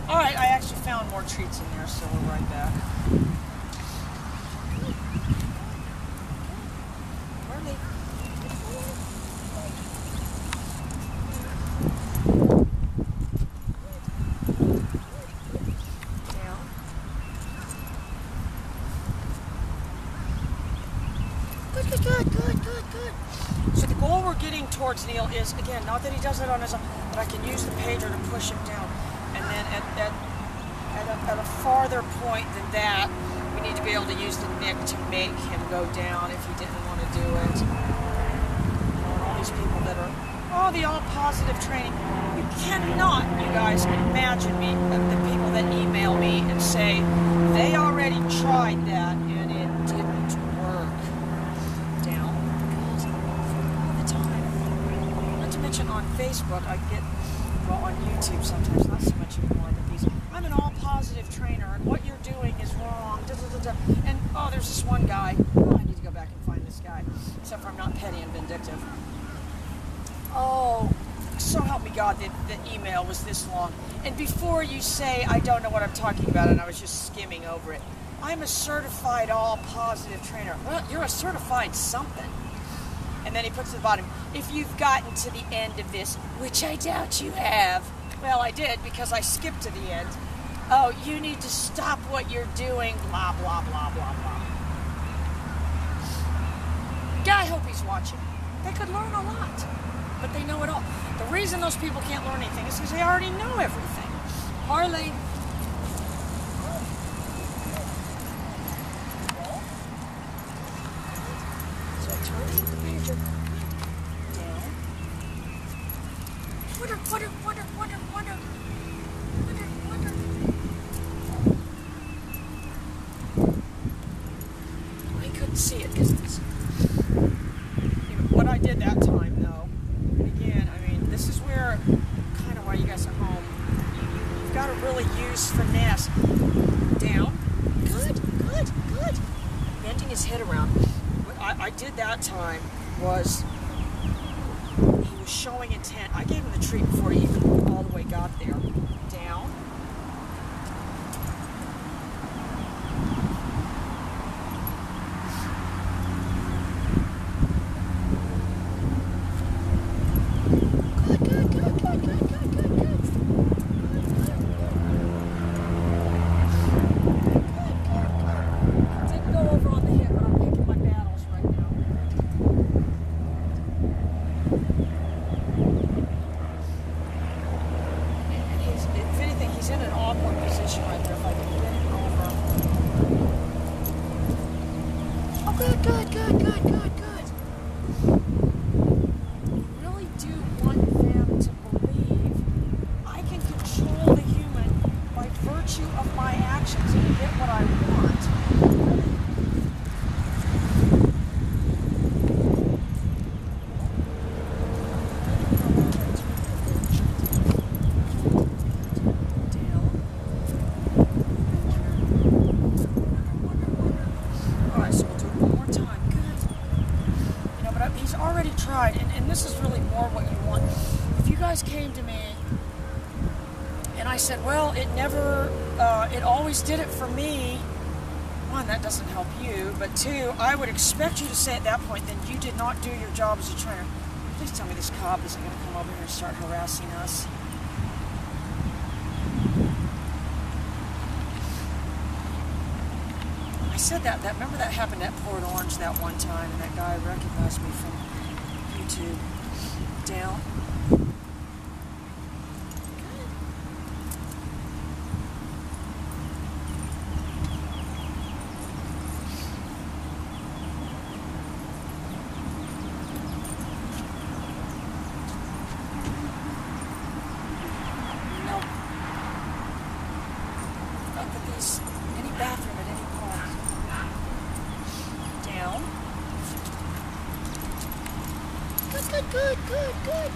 Alright, I actually found more treats in there, so we'll right back. Harley. Down. Good. So the goal we're getting towards, Neil, is, again, not that he does it on his own, but I can use the pager to push him down. And then at a farther point than that, we need to be able to use the nick to make him go down if he didn't want to do it. And all these people that are, the all positive training. You cannot, you guys, imagine me, the people that email me and say they already tried that and it didn't work. Down. All the time. Not to mention on Facebook, I get, well, on YouTube sometimes, not so much anymore, but these, I'm an all positive trainer and what you're doing is wrong. And, there's this one guy. I need to go back and find this guy. Except for I'm not petty and vindictive. So help me God, the email was this long. And before you say, I don't know what I'm talking about, and I was just skimming over it, I'm a certified all positive trainer. Well, you're a certified something. And then he puts at the bottom, if you've gotten to the end of this, which I doubt you have. Well, I did, because I skipped to the end. Oh, you need to stop what you're doing, blah, blah, blah, blah, blah. Yeah, I hope he's watching. They could learn a lot, but they know it all. The reason those people can't learn anything is because they already know everything. Harley. So I turn the pager down. Water. I couldn't see it because it's... What I did that time, though, again, I mean, this is where, kind of why you guys are home, you've got to really use finesse. Down. Good. Bending his head around. What I did that time was, he was showing intent. I gave him the treat before he even all the way got there. Down. He's in an awkward position right there. If I can get him over. Oh, good. I really do want them to believe I can control the human by virtue of my actions and get what I want. Already tried, and this is really more what you want. If you guys came to me and I said, well, it always did it for me, one, that doesn't help you, but two, I would expect you to say at that point, then you did not do your job as a trainer. Please tell me this cop isn't going to come over here and start harassing us. I said that, remember that happened at Port Orange that one time, and that guy recognized me from YouTube. Down. Nope. Not that there's any bathroom at any point. Down. Good.